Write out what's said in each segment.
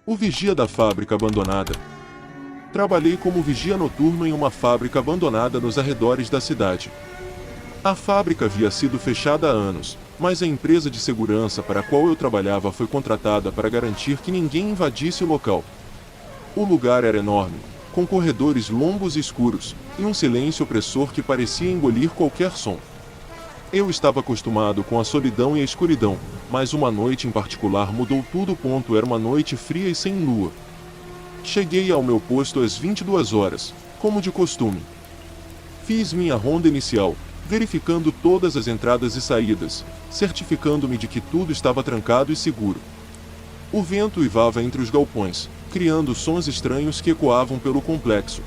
O vigia da fábrica abandonada. Trabalhei como vigia noturno em uma fábrica abandonada nos arredores da cidade. A fábrica havia sido fechada há anos, mas a empresa de segurança para a qual eu trabalhava foi contratada para garantir que ninguém invadisse o local. O lugar era enorme, com corredores longos e escuros, e um silêncio opressor que parecia engolir qualquer som. Eu estava acostumado com a solidão e a escuridão, mas uma noite em particular mudou tudo. Era uma noite fria e sem lua. Cheguei ao meu posto às 22 horas, como de costume. Fiz minha ronda inicial, verificando todas as entradas e saídas, certificando-me de que tudo estava trancado e seguro. O vento uivava entre os galpões, criando sons estranhos que ecoavam pelo complexo.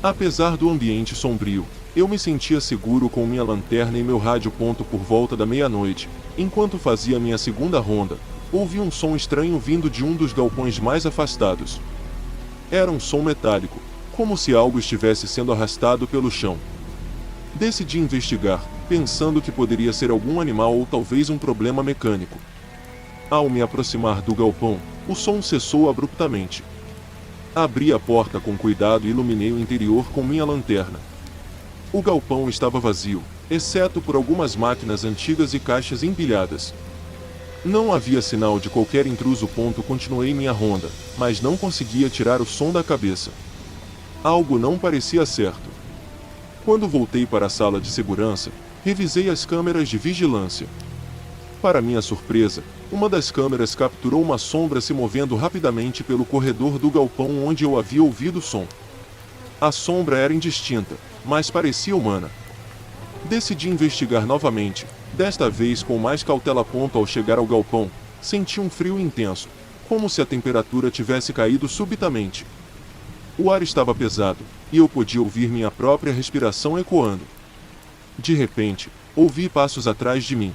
Apesar do ambiente sombrio, eu me sentia seguro com minha lanterna e meu rádio. Por volta da meia-noite, enquanto fazia minha segunda ronda, ouvi um som estranho vindo de um dos galpões mais afastados. Era um som metálico, como se algo estivesse sendo arrastado pelo chão. Decidi investigar, pensando que poderia ser algum animal ou talvez um problema mecânico. Ao me aproximar do galpão, o som cessou abruptamente. Abri a porta com cuidado e iluminei o interior com minha lanterna. O galpão estava vazio, exceto por algumas máquinas antigas e caixas empilhadas. Não havia sinal de qualquer intruso. Continuei minha ronda, mas não conseguia tirar o som da cabeça. Algo não parecia certo. Quando voltei para a sala de segurança, revisei as câmeras de vigilância. Para minha surpresa, uma das câmeras capturou uma sombra se movendo rapidamente pelo corredor do galpão onde eu havia ouvido o som. A sombra era indistinta, mas parecia humana. Decidi investigar novamente, desta vez com mais cautela. Ao chegar ao galpão, senti um frio intenso, como se a temperatura tivesse caído subitamente. O ar estava pesado, e eu podia ouvir minha própria respiração ecoando. De repente, ouvi passos atrás de mim.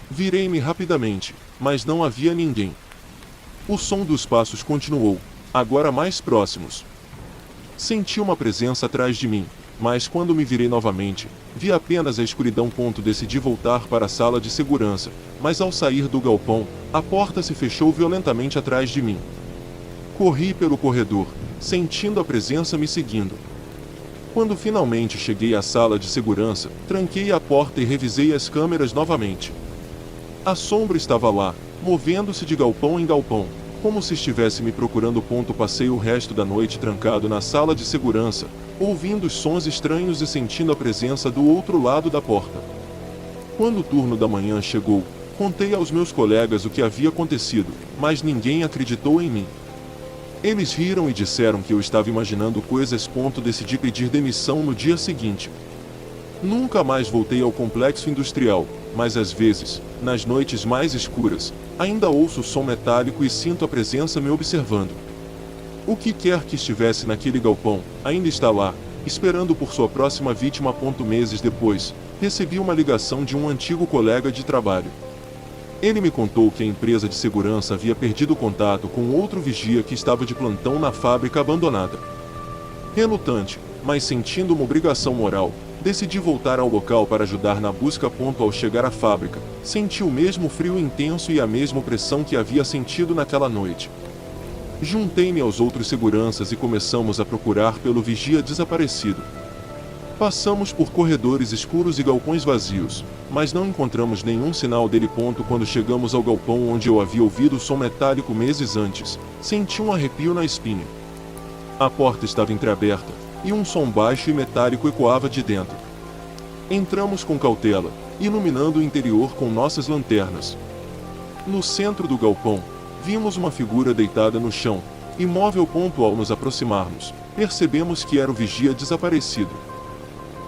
Virei-me rapidamente, mas não havia ninguém. O som dos passos continuou, agora mais próximos. Senti uma presença atrás de mim, mas quando me virei novamente, vi apenas a escuridão. Decidi voltar para a sala de segurança, mas ao sair do galpão, a porta se fechou violentamente atrás de mim. Corri pelo corredor, sentindo a presença me seguindo. Quando finalmente cheguei à sala de segurança, tranquei a porta e revisei as câmeras novamente. A sombra estava lá, movendo-se de galpão em galpão, como se estivesse me procurando. Passei o resto da noite trancado na sala de segurança, ouvindo os sons estranhos e sentindo a presença do outro lado da porta. Quando o turno da manhã chegou, contei aos meus colegas o que havia acontecido, mas ninguém acreditou em mim. Eles riram e disseram que eu estava imaginando coisas. Decidi pedir demissão no dia seguinte. Nunca mais voltei ao complexo industrial, mas às vezes, nas noites mais escuras, ainda ouço o som metálico e sinto a presença me observando. O que quer que estivesse naquele galpão, ainda está lá, esperando por sua próxima vítima. Meses depois, recebi uma ligação de um antigo colega de trabalho. Ele me contou que a empresa de segurança havia perdido contato com outro vigia que estava de plantão na fábrica abandonada. Relutante, mas sentindo uma obrigação moral, decidi voltar ao local para ajudar na busca. Ao chegar à fábrica, senti o mesmo frio intenso e a mesma opressão que havia sentido naquela noite. Juntei-me aos outros seguranças e começamos a procurar pelo vigia desaparecido. Passamos por corredores escuros e galpões vazios, mas não encontramos nenhum sinal dele. Quando chegamos ao galpão onde eu havia ouvido o som metálico meses antes, senti um arrepio na espinha. A porta estava entreaberta, e um som baixo e metálico ecoava de dentro. Entramos com cautela, iluminando o interior com nossas lanternas. No centro do galpão, vimos uma figura deitada no chão, imóvel. Ao nos aproximarmos, percebemos que era o vigia desaparecido.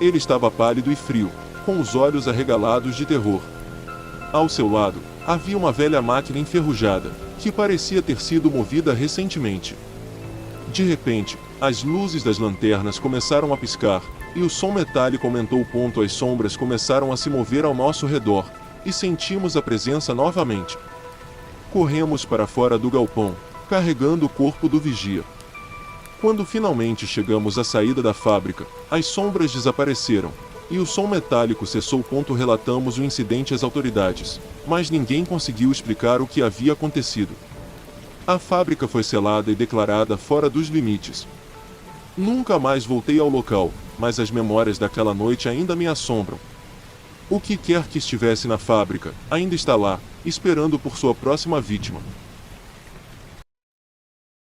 Ele estava pálido e frio, com os olhos arregalados de terror. Ao seu lado, havia uma velha máquina enferrujada, que parecia ter sido movida recentemente. De repente, as luzes das lanternas começaram a piscar, e o som metálico aumentou. As sombras começaram a se mover ao nosso redor, e sentimos a presença novamente. Corremos para fora do galpão, carregando o corpo do vigia. Quando finalmente chegamos à saída da fábrica, as sombras desapareceram, e o som metálico cessou. Relatamos o incidente às autoridades, mas ninguém conseguiu explicar o que havia acontecido. A fábrica foi selada e declarada fora dos limites. Nunca mais voltei ao local, mas as memórias daquela noite ainda me assombram. O que quer que estivesse na fábrica, ainda está lá, esperando por sua próxima vítima.